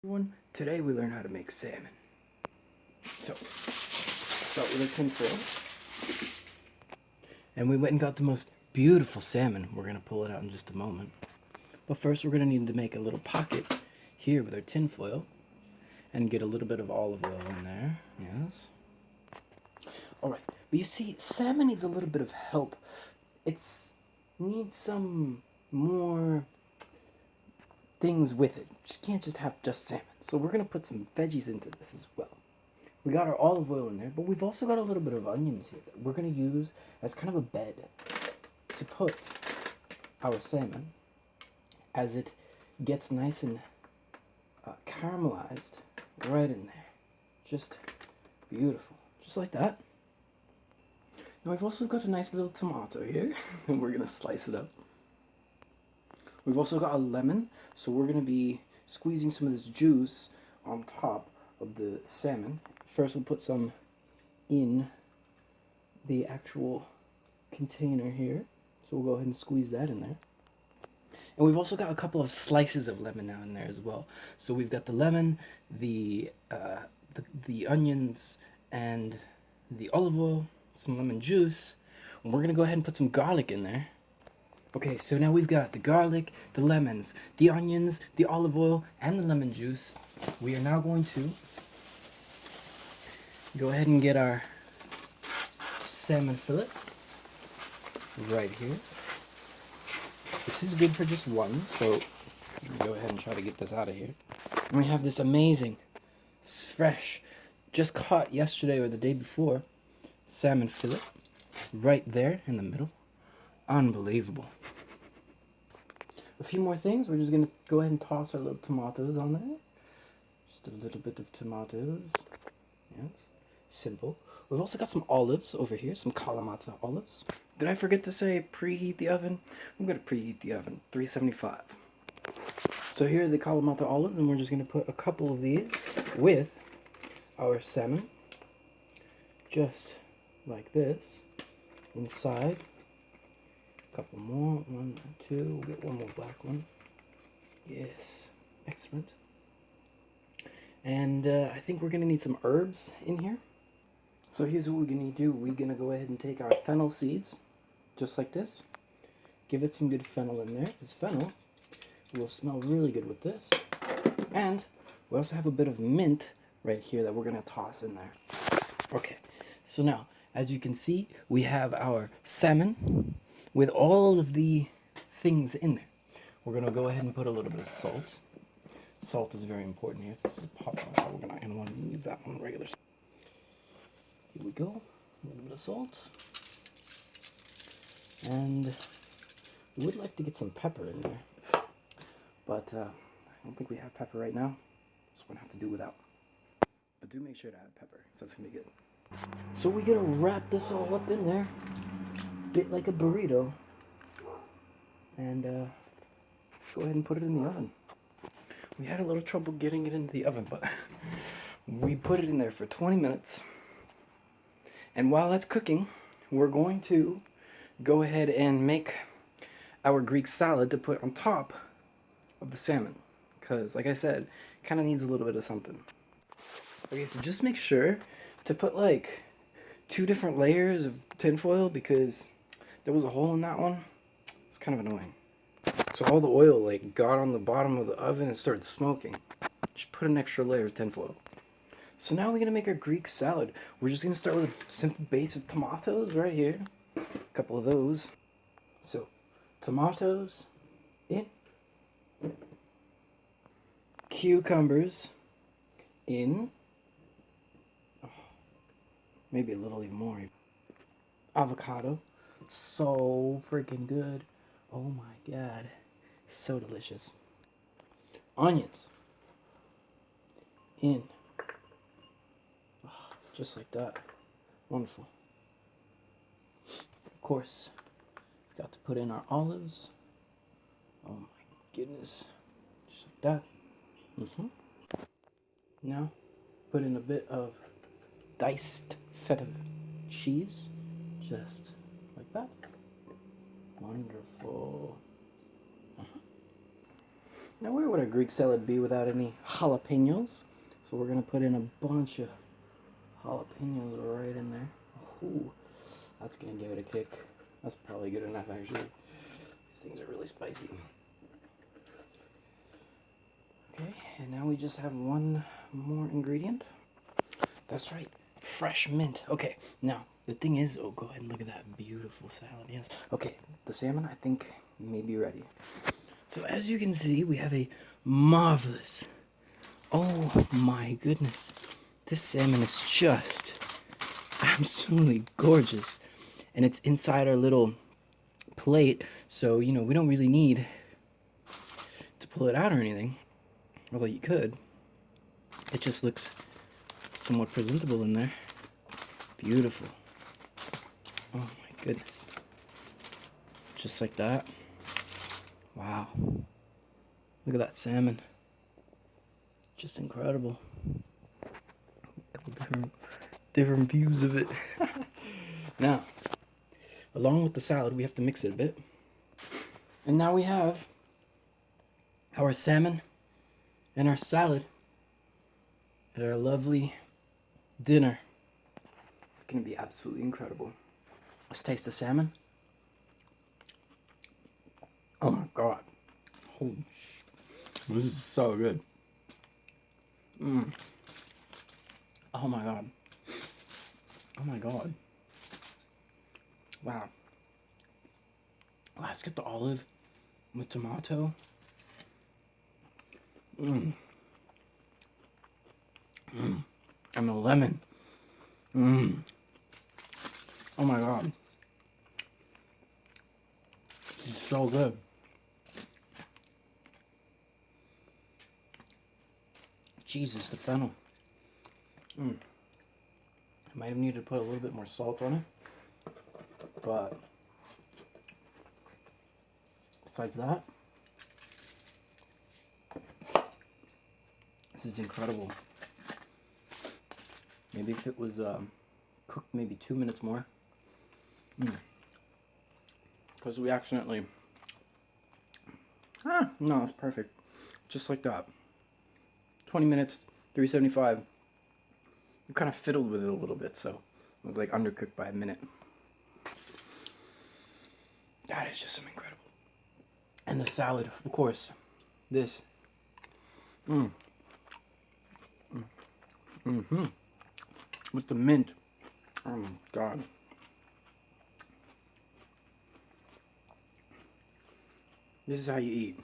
Everyone, today we learn how to make salmon. So, start with a tin foil. And we went and got the most beautiful salmon. We're going to pull it out in just a moment. But first we're going to need to make a little pocket here with our tin foil. And get a little bit of olive oil in there. Yes. Alright, but you see, salmon needs a little bit of help. It needs some more things with it. Just can't just have just salmon. So we're gonna put some veggies into this as well. We got our olive oil in there, but we've also got a little bit of onions here that we're gonna use as kind of a bed to put our salmon as it gets nice and caramelized right in there. Just beautiful, just like that. Now we've also got a nice little tomato here, and we're gonna slice it up. We've also got a lemon, so we're going to be squeezing some of this juice on top of the salmon. First we'll put some in the actual container here. So we'll go ahead and squeeze that in there. And we've also got a couple of slices of lemon now in there as well. So we've got the lemon, the onions, and the olive oil, some lemon juice. And we're going to go ahead and put some garlic in there. Okay, so now we've got the garlic, the lemons, the onions, the olive oil, and the lemon juice. We are now going to go ahead and get our salmon fillet right here. This is good for just one, so go ahead and try to get this out of here. And we have this amazing, fresh, just caught yesterday or the day before, salmon fillet right there in the middle. Unbelievable. A few more things. We're just going to go ahead and toss our little tomatoes on there. Just a little bit of tomatoes. Yes. Simple. We've also got some olives over here. Some Kalamata olives. Did I forget to say preheat the oven? I'm going to preheat the oven. 375. So here are the Kalamata olives, and we're just going to put a couple of these with our salmon. Just like this. Inside. Couple more, 1, 2, we'll get one more black one. Yes, excellent. And I think we're gonna need some herbs in here. So here's what we're gonna do. We're gonna go ahead and take our fennel seeds, just like this. Give it some good fennel in there. This fennel will smell really good with this. And we also have a bit of mint right here that we're gonna toss in there. Okay, so now, as you can see, we have our salmon with all of the things in there. We're gonna go ahead and put a little bit of salt. Salt is very important here. This is a pot, so we're not gonna want to use that one regular. Here we go, a little bit of salt. And we would like to get some pepper in there, but I don't think we have pepper right now, so we're gonna have to do without. But do make sure to add pepper, so it's gonna be good. So we're gonna wrap this all up in there, bit like a burrito, and let's go ahead and put it in the oven. We had a little trouble getting it into the oven, but we put it in there for 20 minutes. And while that's cooking, we're going to go ahead and make our Greek salad to put on top of the salmon, because like I said, kind of needs a little bit of something. Okay, so just make sure to put like 2 different layers of tinfoil, because there was a hole in that one. It's kind of annoying. So all the oil like got on the bottom of the oven and started smoking. Just put an extra layer of tinfoil. So now we're gonna make our Greek salad. We're just gonna start with a simple base of tomatoes right here. A couple of those. So tomatoes in. Cucumbers in. Oh, maybe a little even more. Avocado. So freaking good. Oh my god. So delicious. Onions. In. Oh, just like that. Wonderful. Of course, got to put in our olives. Oh my goodness. Just like that. Now, put in a bit of diced feta cheese. Just like that. Wonderful. Now where would a Greek salad be without any jalapenos? So we're gonna put in a bunch of jalapenos right in there. Ooh, that's gonna give it a kick. That's probably good enough actually. These things are really spicy. Okay, and now we just have one more ingredient. That's right, fresh mint. Okay, now the thing is, oh, go ahead and look at that beautiful salad. Yes. Okay, the salmon I think may be ready. So as you can see, we have a marvelous, oh my goodness, this salmon is just absolutely gorgeous. And it's inside our little plate, so you know we don't really need to pull it out or anything, although you could. It just looks somewhat presentable in there. Beautiful. Oh my goodness. Just like that. Wow. Look at that salmon. Just incredible. Couple different views of it. Now, along with the salad, we have to mix it a bit. And now we have our salmon and our salad and our lovely dinner. It's gonna be absolutely incredible. Let's taste the salmon. Oh my god. Holy sh! This is so good. Oh my god. Oh my god. Wow. Let's get the olive with tomato. And the lemon. Oh my god. It's so good. Jesus, the fennel. I might have needed to put a little bit more salt on it. But besides that, this is incredible. Maybe if it was cooked maybe 2 minutes more. Because we accidentally... no, it's perfect. Just like that. 20 minutes, 375. We kind of fiddled with it a little bit, so it was like undercooked by a minute. That is just some incredible. And the salad, of course. This. With the mint. Oh my god. This is how you eat.